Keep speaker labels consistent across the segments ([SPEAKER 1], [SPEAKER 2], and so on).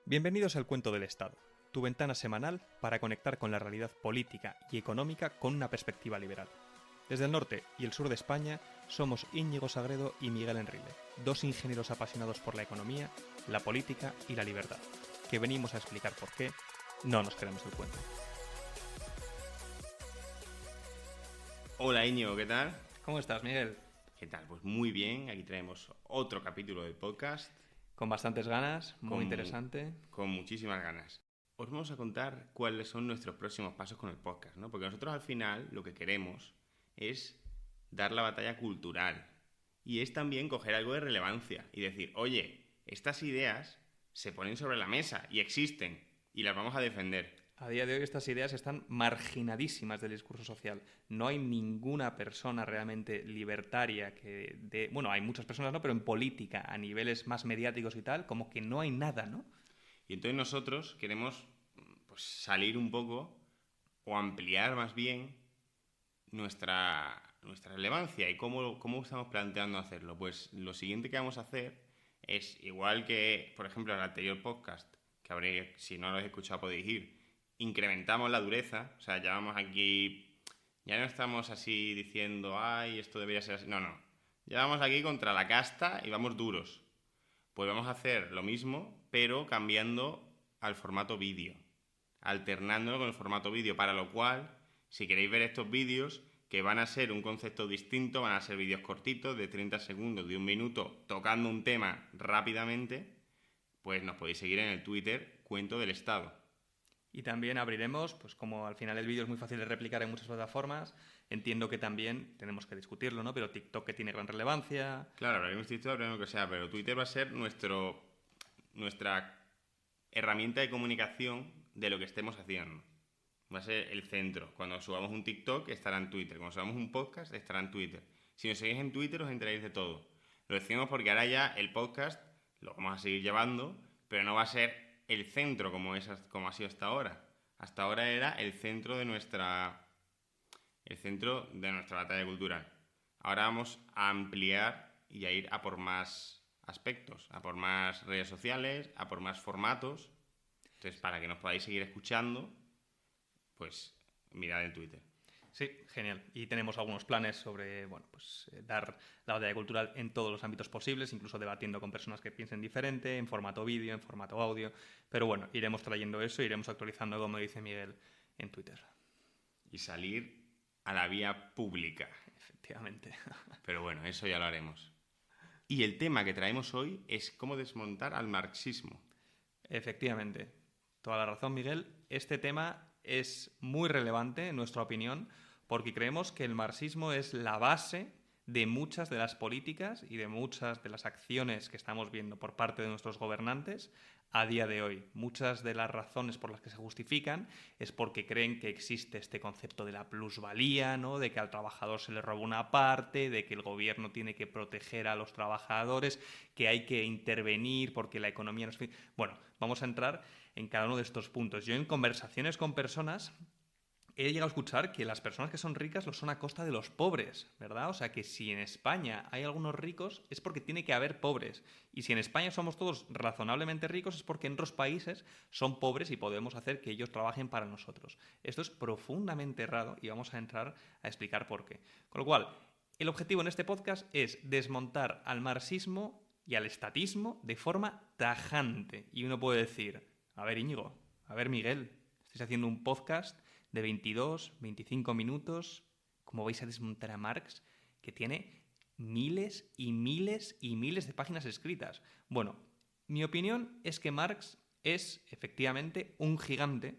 [SPEAKER 1] Bienvenidos al Cuento del Estado, tu ventana semanal para conectar con la realidad política y económica con una perspectiva liberal. Desde el norte y el sur de España somos Íñigo Sagredo y Miguel Enrile, dos ingenieros apasionados por la economía, la política y la libertad, que venimos a explicar por qué no nos queremos el cuento.
[SPEAKER 2] Hola Íñigo, ¿qué tal?
[SPEAKER 1] ¿Cómo estás, Miguel?
[SPEAKER 2] ¿Qué tal? Pues muy bien, aquí traemos otro capítulo del podcast.
[SPEAKER 1] Con bastantes ganas, muy interesante.
[SPEAKER 2] Con muchísimas ganas. Os vamos a contar cuáles son nuestros próximos pasos con el podcast, ¿no? Porque nosotros al final lo que queremos es dar la batalla cultural. Y es también coger algo de relevancia y decir, oye, estas ideas se ponen sobre la mesa y existen y las vamos a defender.
[SPEAKER 1] A día de hoy estas ideas están marginadísimas del discurso social. No hay ninguna persona realmente libertaria bueno, hay muchas personas, ¿no? Pero en política, a niveles más mediáticos y tal, como que no hay nada, ¿no?
[SPEAKER 2] Y entonces nosotros queremos pues, salir un poco o ampliar más bien nuestra relevancia. ¿Y cómo estamos planteando hacerlo? Pues lo siguiente que vamos a hacer es, igual que, por ejemplo, en el anterior podcast, que si no lo habéis escuchado podéis ir, incrementamos la dureza, o sea, ya vamos aquí, ya no estamos así diciendo, ay, esto debería ser así, no, ya vamos aquí contra la casta y vamos duros. Pues vamos a hacer lo mismo, pero cambiando al formato vídeo, alternándolo con el formato vídeo, para lo cual, si queréis ver estos vídeos, que van a ser un concepto distinto, van a ser vídeos cortitos, de 30 segundos, de 1 minuto, tocando un tema rápidamente, pues nos podéis seguir en el Twitter, Cuento del Estado.
[SPEAKER 1] Y también abriremos, pues como al final el vídeo es muy fácil de replicar en muchas plataformas, entiendo que también tenemos que discutirlo, ¿no? Pero TikTok, que tiene gran relevancia.
[SPEAKER 2] Claro, hablaremos de TikTok, hablaremos lo que sea, pero Twitter va a ser nuestra herramienta de comunicación de lo que estemos haciendo. Va a ser el centro. Cuando subamos un TikTok estará en Twitter, cuando subamos un podcast estará en Twitter. Si nos seguís en Twitter os enteraréis de todo. Lo decimos porque ahora ya el podcast lo vamos a seguir llevando, pero no va a ser el centro como ha sido hasta ahora. Hasta ahora era el centro de nuestra batalla cultural. Ahora vamos a ampliar y a ir a por más aspectos, a por más redes sociales, a por más formatos. Entonces, para que nos podáis seguir escuchando, pues mirad en Twitter.
[SPEAKER 1] Sí, genial. Y tenemos algunos planes sobre, bueno, pues dar la batalla cultural en todos los ámbitos posibles, incluso debatiendo con personas que piensen diferente, en formato vídeo, en formato audio. Pero bueno, iremos trayendo eso, iremos actualizando, como dice Miguel, en Twitter.
[SPEAKER 2] Y salir a la vía pública.
[SPEAKER 1] Efectivamente.
[SPEAKER 2] Pero bueno, eso ya lo haremos. Y el tema que traemos hoy es cómo desmontar al marxismo.
[SPEAKER 1] Efectivamente. Toda la razón, Miguel. Este tema es muy relevante, en nuestra opinión, porque creemos que el marxismo es la base de muchas de las políticas y de muchas de las acciones que estamos viendo por parte de nuestros gobernantes a día de hoy. Muchas de las razones por las que se justifican es porque creen que existe este concepto de la plusvalía, ¿no? De que al trabajador se le roba una parte, de que el gobierno tiene que proteger a los trabajadores, que hay que intervenir porque la economía no es... Bueno, vamos a entrar en cada uno de estos puntos. Yo en conversaciones con personas he llegado a escuchar que las personas que son ricas lo son a costa de los pobres, ¿verdad? O sea, que si en España hay algunos ricos es porque tiene que haber pobres. Y si en España somos todos razonablemente ricos es porque en otros países son pobres y podemos hacer que ellos trabajen para nosotros. Esto es profundamente errado y vamos a entrar a explicar por qué. Con lo cual, el objetivo en este podcast es desmontar al marxismo y al estatismo de forma tajante. Y uno puede decir, a ver Íñigo, a ver Miguel, estáis haciendo un podcast de 22, 25 minutos, ¿cómo vais a desmontar a Marx? Que tiene miles y miles y miles de páginas escritas. Bueno, mi opinión es que Marx es efectivamente un gigante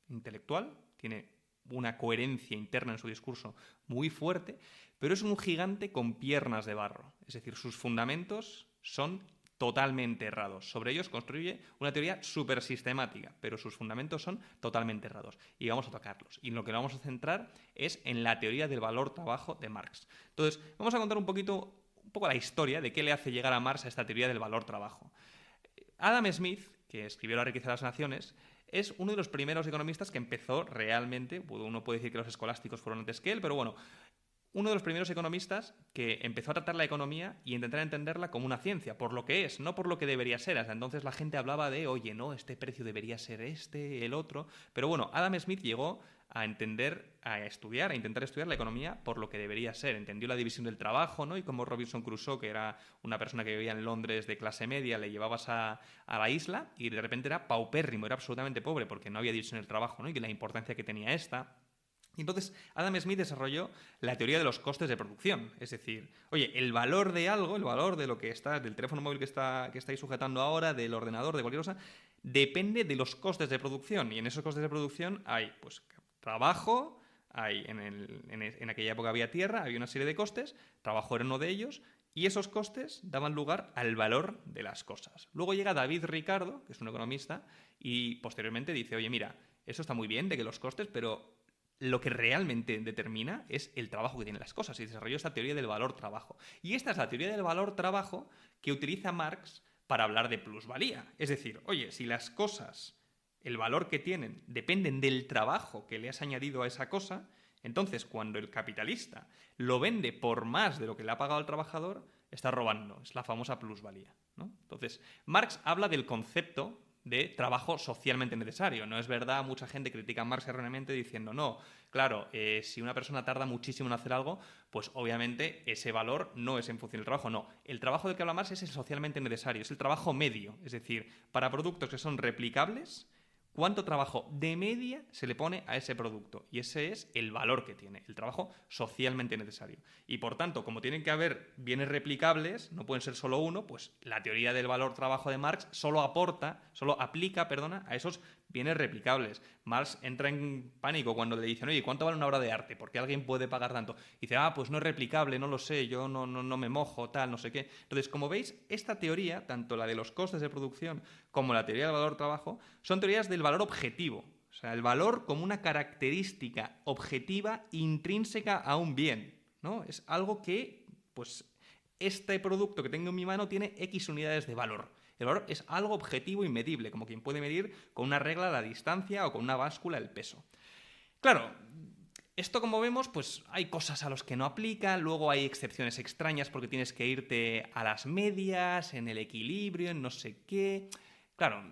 [SPEAKER 1] intelectual, tiene una coherencia interna en su discurso muy fuerte, pero es un gigante con piernas de barro. Es decir, sus fundamentos son totalmente errados. Sobre ellos construye una teoría súper sistemática, pero sus fundamentos son totalmente errados. Y vamos a tocarlos. Y lo que vamos a centrar es en la teoría del valor trabajo de Marx. Entonces, vamos a contar un poco la historia de qué le hace llegar a Marx a esta teoría del valor trabajo. Adam Smith, que escribió La riqueza de las naciones, es uno de los primeros economistas que empezó realmente, uno puede decir que los escolásticos fueron antes que él, pero bueno, uno de los primeros economistas que empezó a tratar la economía y intentar entenderla como una ciencia, por lo que es, no por lo que debería ser. Hasta entonces la gente hablaba de, oye, no, este precio debería ser este, el otro. Pero bueno, Adam Smith llegó a entender, a estudiar, a intentar estudiar la economía por lo que debería ser. Entendió la división del trabajo, ¿no? Y como Robinson Crusoe, que era una persona que vivía en Londres de clase media, le llevabas a la isla y de repente era paupérrimo, era absolutamente pobre porque no había división del trabajo, ¿no? Y la importancia que tenía esta. Y entonces Adam Smith desarrolló la teoría de los costes de producción. Es decir, oye, el valor de algo, el valor de lo que está, del teléfono móvil que estáis sujetando ahora, del ordenador, de cualquier cosa, depende de los costes de producción. Y en esos costes de producción hay, pues, trabajo, hay en aquella época había tierra, había una serie de costes, trabajo era uno de ellos, y esos costes daban lugar al valor de las cosas. Luego llega David Ricardo, que es un economista, y posteriormente dice, oye, mira, eso está muy bien de que los costes, pero lo que realmente determina es el trabajo que tienen las cosas, y desarrolló esta teoría del valor trabajo. Y esta es la teoría del valor trabajo que utiliza Marx para hablar de plusvalía. Es decir, oye, si las cosas, el valor que tienen, dependen del trabajo que le has añadido a esa cosa, entonces cuando el capitalista lo vende por más de lo que le ha pagado al trabajador, está robando. Es la famosa plusvalía, ¿no? Entonces, Marx habla del concepto de trabajo socialmente necesario. No es verdad, mucha gente critica a Marx erróneamente diciendo, no, claro, si una persona tarda muchísimo en hacer algo, pues obviamente ese valor no es en función del trabajo, no. El trabajo del que habla Marx es el socialmente necesario, es el trabajo medio, es decir, para productos que son replicables, ¿cuánto trabajo de media se le pone a ese producto? Y ese es el valor que tiene, el trabajo socialmente necesario. Y por tanto, como tienen que haber bienes replicables, no pueden ser solo uno, pues la teoría del valor trabajo de Marx solo aplica a esos bienes replicables. Marx entra en pánico cuando le dicen, oye, ¿cuánto vale una obra de arte? ¿Por qué alguien puede pagar tanto? Y dice, pues no es replicable, no lo sé, yo no me mojo, tal, no sé qué. Entonces, como veis, esta teoría, tanto la de los costes de producción como la teoría del valor trabajo, son teorías del valor objetivo. O sea, el valor como una característica objetiva intrínseca a un bien, ¿no? Es algo que, pues, este producto que tengo en mi mano tiene X unidades de valor. El valor es algo objetivo y medible, como quien puede medir con una regla la distancia o con una báscula el peso. Claro, esto como vemos, pues hay cosas a las que no aplica, luego hay excepciones extrañas porque tienes que irte a las medias, en el equilibrio, en no sé qué. Claro,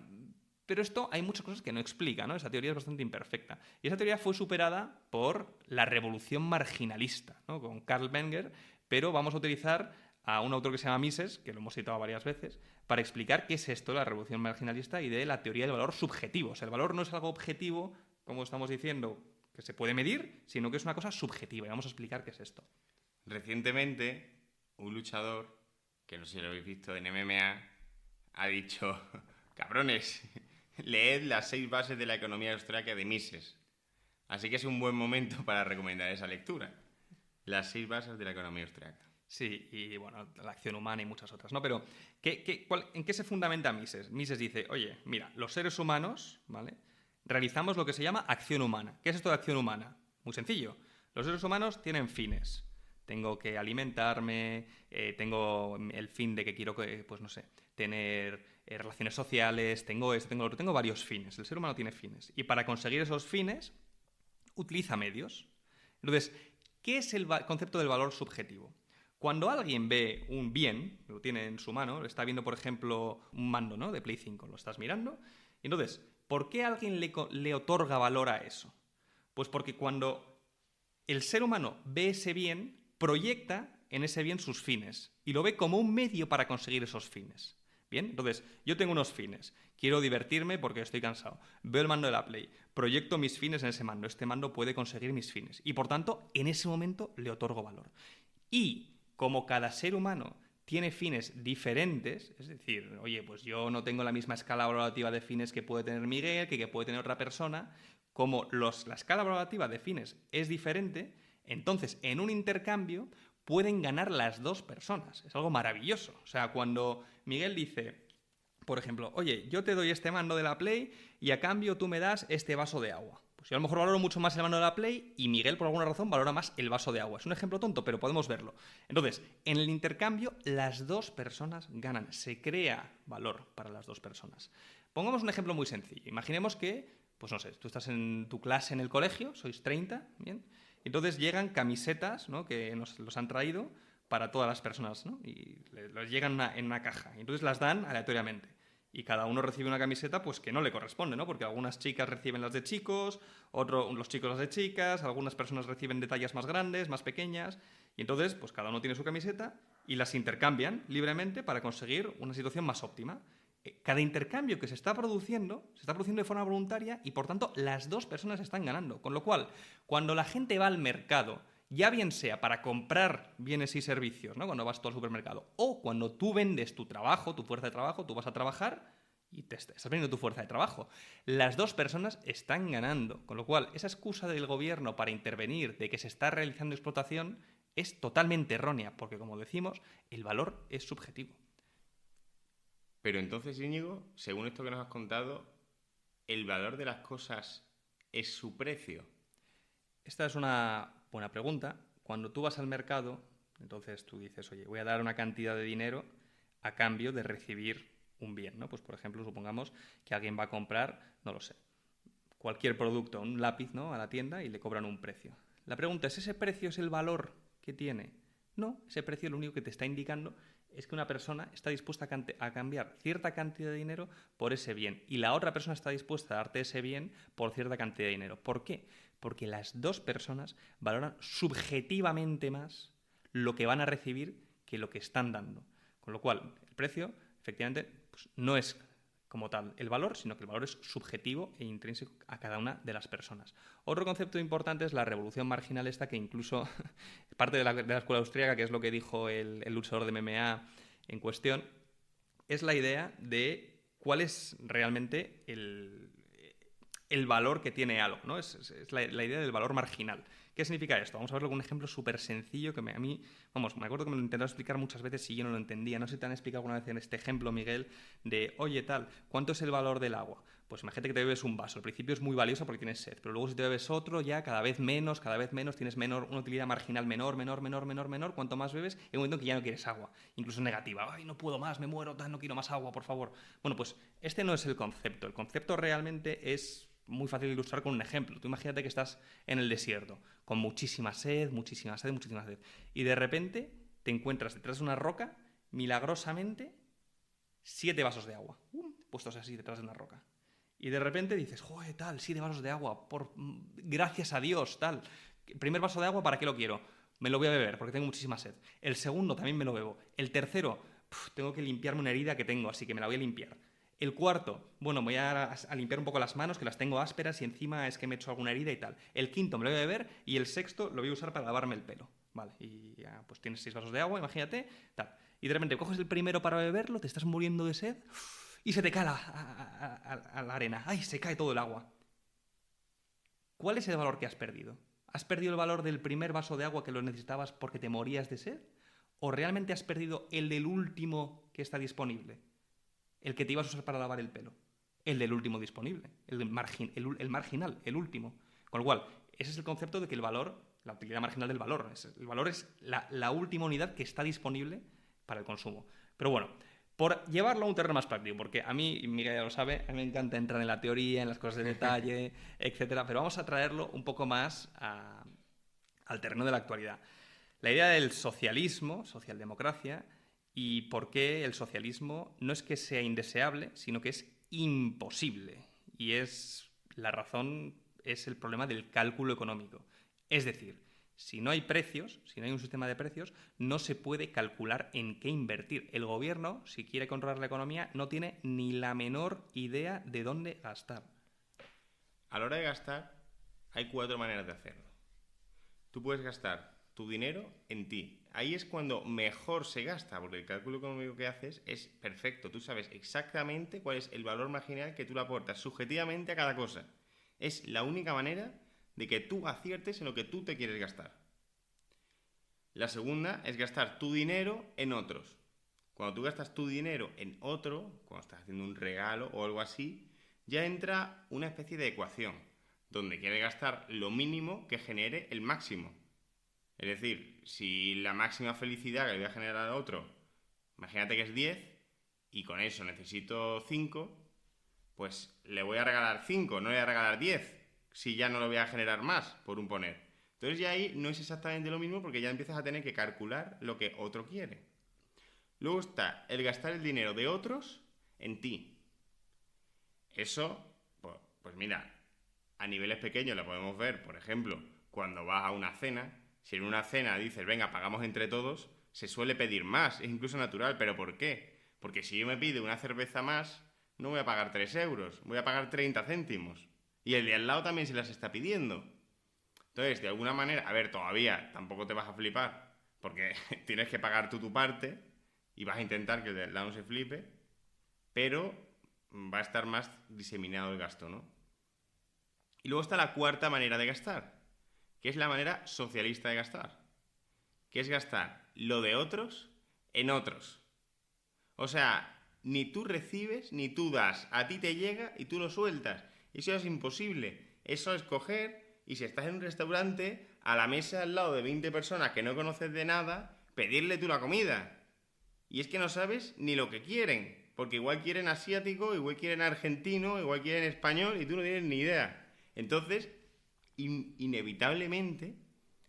[SPEAKER 1] pero esto hay muchas cosas que no explica, ¿no? Esa teoría es bastante imperfecta. Y esa teoría fue superada por la revolución marginalista, ¿no? Con Karl Menger, pero vamos a utilizar a un autor que se llama Mises, que lo hemos citado varias veces, para explicar qué es esto de la revolución marginalista y de la teoría del valor subjetivo. O sea, el valor no es algo objetivo, como estamos diciendo, que se puede medir, sino que es una cosa subjetiva. Y vamos a explicar qué es esto.
[SPEAKER 2] Recientemente, un luchador, que no sé si lo habéis visto en MMA, ha dicho, cabrones, leed las 6 bases de la economía austríaca de Mises. Así que es un buen momento para recomendar esa lectura. Las 6 bases de la economía austríaca.
[SPEAKER 1] Sí, y bueno, la acción humana y muchas otras, ¿no? Pero, ¿en qué se fundamenta Mises? Mises dice, oye, mira, los seres humanos, ¿vale?, realizamos lo que se llama acción humana. ¿Qué es esto de acción humana? Muy sencillo. Los seres humanos tienen fines. Tengo que alimentarme, tengo el fin de que quiero, pues no sé, tener relaciones sociales, tengo esto, tengo lo otro, tengo varios fines. El ser humano tiene fines. Y para conseguir esos fines, utiliza medios. Entonces, ¿qué es el concepto del valor subjetivo? Cuando alguien ve un bien, lo tiene en su mano, está viendo, por ejemplo, un mando, ¿no?, de Play 5, lo estás mirando, y entonces, ¿por qué alguien le otorga valor a eso? Pues porque cuando el ser humano ve ese bien, proyecta en ese bien sus fines y lo ve como un medio para conseguir esos fines. Bien, entonces, yo tengo unos fines. Quiero divertirme porque estoy cansado. Veo el mando de la Play, proyecto mis fines en ese mando. Este mando puede conseguir mis fines. Y por tanto, en ese momento le otorgo valor. Y como cada ser humano tiene fines diferentes, es decir, oye, pues yo no tengo la misma escala valorativa de fines que puede tener Miguel, que puede tener otra persona, como la escala valorativa de fines es diferente, entonces en un intercambio pueden ganar las dos personas. Es algo maravilloso. O sea, cuando Miguel dice, por ejemplo, oye, yo te doy este mando de la Play y a cambio tú me das este vaso de agua. Pues yo a lo mejor valoro mucho más el mando de la Play y Miguel, por alguna razón, valora más el vaso de agua. Es un ejemplo tonto, pero podemos verlo. Entonces, en el intercambio, las dos personas ganan. Se crea valor para las dos personas. Pongamos un ejemplo muy sencillo. Imaginemos que, pues no sé, tú estás en tu clase en el colegio, sois 30, ¿bien?, Entonces llegan camisetas, ¿no?, que nos los han traído para todas las personas, ¿no? Y les llegan en una caja. Y entonces las dan aleatoriamente. Y cada uno recibe una camiseta pues que no le corresponde, ¿no? Porque algunas chicas reciben las de chicos, los chicos las de chicas, algunas personas reciben de tallas más grandes, más pequeñas. Y entonces, pues cada uno tiene su camiseta y las intercambian libremente para conseguir una situación más óptima. Cada intercambio que se está produciendo de forma voluntaria y, por tanto, las dos personas están ganando. Con lo cual, cuando la gente va al mercado, ya bien sea para comprar bienes y servicios, ¿no?, cuando vas tú al supermercado, o cuando tú vendes tu trabajo, tu fuerza de trabajo, tú vas a trabajar y te estás vendiendo tu fuerza de trabajo, las dos personas están ganando. Con lo cual, esa excusa del gobierno para intervenir de que se está realizando explotación es totalmente errónea, porque, como decimos, el valor es subjetivo.
[SPEAKER 2] Pero entonces, Íñigo, según esto que nos has contado, ¿el valor de las cosas es su precio?
[SPEAKER 1] Esta es una buena pregunta. Cuando tú vas al mercado, entonces tú dices, oye, voy a dar una cantidad de dinero a cambio de recibir un bien, ¿no? Pues, por ejemplo, supongamos que alguien va a comprar, no lo sé, cualquier producto, un lápiz, ¿no?, a la tienda y le cobran un precio. La pregunta es, ¿ese precio es el valor que tiene? No, ese precio lo único que te está indicando es que una persona está dispuesta a cambiar cierta cantidad de dinero por ese bien y la otra persona está dispuesta a darte ese bien por cierta cantidad de dinero. ¿Por qué? Porque las dos personas valoran subjetivamente más lo que van a recibir que lo que están dando. Con lo cual, el precio, efectivamente, pues, no es como tal el valor, sino que el valor es subjetivo e intrínseco a cada una de las personas. Otro concepto importante es la revolución marginal esta, que incluso parte de la escuela austríaca, que es lo que dijo el luchador de MMA en cuestión, es la idea de cuál es realmente el valor que tiene algo, ¿no? Es la idea del valor marginal. ¿Qué significa esto? Vamos a verlo con un ejemplo súper sencillo que a mí, vamos, me acuerdo que me lo intentaron explicar muchas veces y yo no lo entendía. No sé si te han explicado alguna vez en este ejemplo, Miguel, de, oye, tal, ¿cuánto es el valor del agua? Pues imagínate que te bebes un vaso. Al principio es muy valioso porque tienes sed, pero luego si te bebes otro ya cada vez menos, tienes una utilidad marginal menor. Cuanto más bebes, hay un momento en que ya no quieres agua. Incluso negativa. Ay, no puedo más, me muero, no quiero más agua, por favor. Bueno, pues este no es el concepto. El concepto realmente es muy fácil de ilustrar con un ejemplo. Tú imagínate que estás en el desierto, con muchísima sed. Y de repente te encuentras detrás de una roca, milagrosamente, 7 vasos de agua, puestos así detrás de una roca. Y de repente dices, joder, tal, 7 vasos de agua, gracias a Dios, tal. El primer vaso de agua, ¿para qué lo quiero? Me lo voy a beber porque tengo muchísima sed. El segundo también me lo bebo. El tercero, tengo que limpiarme una herida que tengo, así que me la voy a limpiar. El cuarto, bueno, voy a limpiar un poco las manos, que las tengo ásperas y encima es que me he hecho alguna herida y tal. El quinto me lo voy a beber y el sexto lo voy a usar para lavarme el pelo. Vale, y ya pues tienes 6 vasos de agua, imagínate, tal. Y de repente coges el primero para beberlo, te estás muriendo de sed y se te cae a la arena. ¡Ay, se cae todo el agua! ¿Cuál es el valor que has perdido? ¿Has perdido el valor del primer vaso de agua que lo necesitabas porque te morías de sed? ¿O realmente has perdido el del último que está disponible? El que te ibas a usar para lavar el pelo. El del último disponible. El marginal, el último. Con lo cual, ese es el concepto de que el valor, la utilidad marginal del valor. El valor es la última unidad que está disponible para el consumo. Pero bueno, por llevarlo a un terreno más práctico, porque a mí, Miguel ya lo sabe, a mí me encanta entrar en la teoría, en las cosas de detalle, etcétera, pero vamos a traerlo un poco más al terreno de la actualidad. La idea del socialismo, socialdemocracia, y por qué el socialismo no es que sea indeseable, sino que es imposible. Y la razón es el problema del cálculo económico. Es decir, si no hay precios, si no hay un sistema de precios, no se puede calcular en qué invertir. El gobierno, si quiere controlar la economía, no tiene ni la menor idea de dónde gastar.
[SPEAKER 2] A la hora de gastar, hay 4 maneras de hacerlo. Tú puedes gastar tu dinero en ti. Ahí es cuando mejor se gasta, porque el cálculo económico que haces es perfecto. Tú sabes exactamente cuál es el valor marginal que tú le aportas subjetivamente a cada cosa. Es la única manera de que tú aciertes en lo que tú te quieres gastar. La segunda es gastar tu dinero en otros. Cuando tú gastas tu dinero en otro, cuando estás haciendo un regalo o algo así, ya entra una especie de ecuación, donde quieres gastar lo mínimo que genere el máximo. Es decir, si la máxima felicidad que le voy a generar a otro, imagínate que es 10, y con eso necesito 5, pues le voy a regalar 5, no le voy a regalar 10, si ya no lo voy a generar más, por un poner. Entonces ya ahí no es exactamente lo mismo porque ya empiezas a tener que calcular lo que otro quiere. Luego está el gastar el dinero de otros en ti. Eso, pues mira, a niveles pequeños lo podemos ver, por ejemplo, cuando vas a una cena. Si en una cena dices, venga, pagamos entre todos, se suele pedir más, es incluso natural. ¿Pero por qué? Porque si yo me pido una cerveza más, no voy a pagar 3 euros, voy a pagar 30 céntimos. Y el de al lado también se las está pidiendo. Entonces, de alguna manera, a ver, todavía tampoco te vas a flipar, porque tienes que pagar tú tu parte y vas a intentar que el de al lado no se flipe, pero va a estar más diseminado el gasto, ¿no? Y luego está la cuarta manera de gastar, que es la manera socialista de gastar, que es gastar lo de otros en otros. O sea, ni tú recibes ni tú das, a ti te llega y tú lo sueltas. Eso es imposible. Eso es coger y si estás en un restaurante, a la mesa al lado de 20 personas que no conoces de nada, pedirle tú la comida. Y es que no sabes ni lo que quieren, porque igual quieren asiático, igual quieren argentino, igual quieren español y tú no tienes ni idea. Entonces, inevitablemente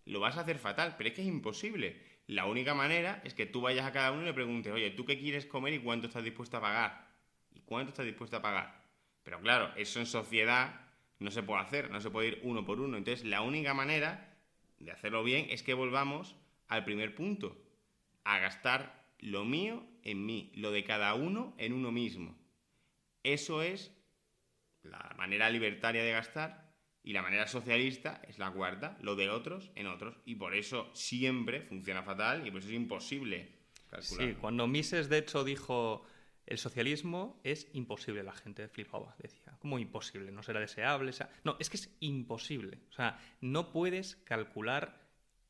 [SPEAKER 2] lo vas a hacer fatal, pero es que es imposible. La única manera es que tú vayas a cada uno y le preguntes, oye, ¿tú qué quieres comer y cuánto estás dispuesto a pagar? ¿Y cuánto estás dispuesto a pagar? Pero claro, eso en sociedad no se puede hacer, no se puede ir uno por uno. Entonces, la única manera de hacerlo bien es que volvamos al primer punto, a gastar lo mío en mí, lo de cada uno en uno mismo. Eso es la manera libertaria de gastar y la manera socialista es la cuarta, lo de otros en otros. Y por eso siempre funciona fatal y por eso es imposible calcular.
[SPEAKER 1] Sí, cuando Mises de hecho dijo el socialismo es imposible, la gente flipaba, decía, ¿cómo imposible? ¿No será deseable? No, es que es imposible. O sea, no puedes calcular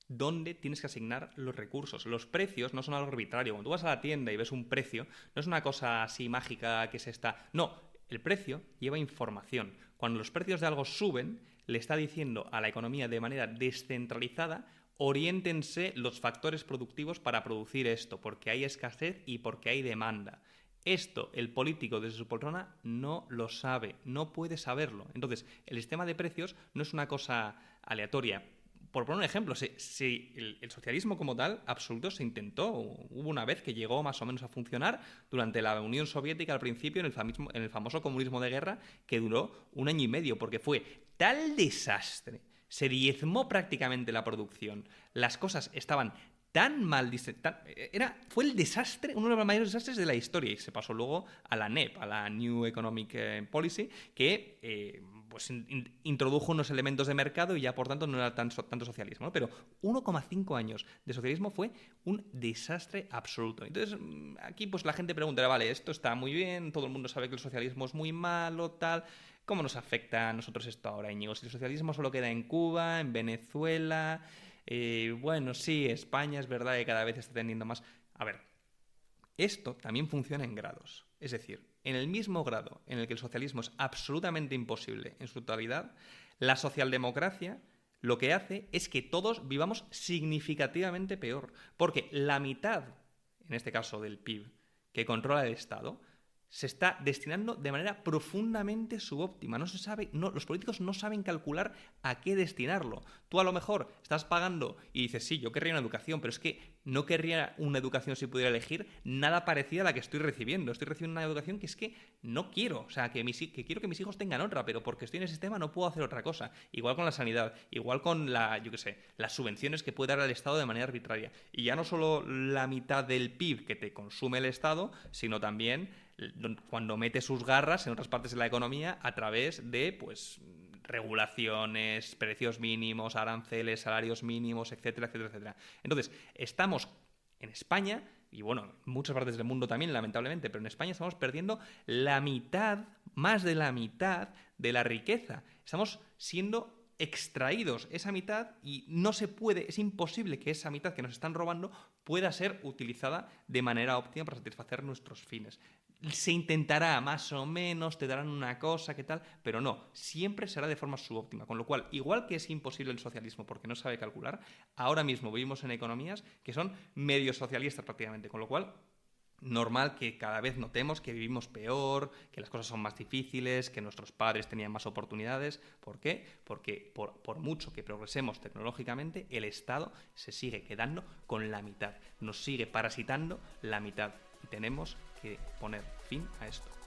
[SPEAKER 1] dónde tienes que asignar los recursos. Los precios no son algo arbitrario. Cuando tú vas a la tienda y ves un precio, no es una cosa así mágica que se está... No, el precio lleva información. Cuando los precios de algo suben, le está diciendo a la economía de manera descentralizada, oriéntense los factores productivos para producir esto, porque hay escasez y porque hay demanda. Esto, el político desde su poltrona no lo sabe, no puede saberlo. Entonces, el sistema de precios no es una cosa aleatoria. Por poner un ejemplo, si el socialismo como tal, absoluto, se intentó. Hubo una vez que llegó más o menos a funcionar durante la Unión Soviética al principio, en el famoso comunismo de guerra, que duró 1 año y medio, porque fue tal desastre, se diezmó prácticamente la producción, las cosas estaban tan mal fue el desastre, uno de los mayores desastres de la historia, y se pasó luego a la NEP, a la New Economic Policy, que pues introdujo unos elementos de mercado y ya por tanto no era tanto socialismo, ¿no? Pero 1,5 años de socialismo fue un desastre absoluto. Entonces aquí pues la gente preguntará, vale, esto está muy bien, todo el mundo sabe que el socialismo es muy malo, tal... ¿Cómo nos afecta a nosotros esto ahora, Íñigo? Si el socialismo solo queda en Cuba, en Venezuela... bueno, sí, España es verdad que cada vez está tendiendo más... A ver, esto también funciona en grados. Es decir, en el mismo grado en el que el socialismo es absolutamente imposible en su totalidad, la socialdemocracia lo que hace es que todos vivamos significativamente peor. Porque la mitad, en este caso del PIB, que controla el Estado, se está destinando de manera profundamente subóptima. No se sabe, los políticos no saben calcular a qué destinarlo. Tú a lo mejor estás pagando y dices, sí, yo querría una educación, pero es que no querría una educación si pudiera elegir nada parecida a la que estoy recibiendo. Estoy recibiendo una educación que es que no quiero. O sea, que quiero que mis hijos tengan otra, pero porque estoy en el sistema no puedo hacer otra cosa. Igual con la sanidad, igual con las subvenciones que puede dar el Estado de manera arbitraria. Y ya no solo la mitad del PIB que te consume el Estado, sino también cuando mete sus garras en otras partes de la economía a través de, pues, regulaciones, precios mínimos, aranceles, salarios mínimos, etcétera, etcétera, etcétera. Entonces, estamos en España, y bueno, en muchas partes del mundo también, lamentablemente, pero en España estamos perdiendo la mitad, más de la mitad de la riqueza. Estamos siendo extraídos esa mitad y no se puede, es imposible que esa mitad que nos están robando pueda ser utilizada de manera óptima para satisfacer nuestros fines. Se intentará más o menos, te darán una cosa, qué tal, pero no, siempre será de forma subóptima. Con lo cual, igual que es imposible el socialismo porque no sabe calcular, ahora mismo vivimos en economías que son medio socialistas prácticamente, con lo cual normal que cada vez notemos que vivimos peor, que las cosas son más difíciles, que nuestros padres tenían más oportunidades. ¿Por qué? Porque por mucho que progresemos tecnológicamente, el Estado se sigue quedando con la mitad, nos sigue parasitando la mitad y tenemos que poner fin a esto.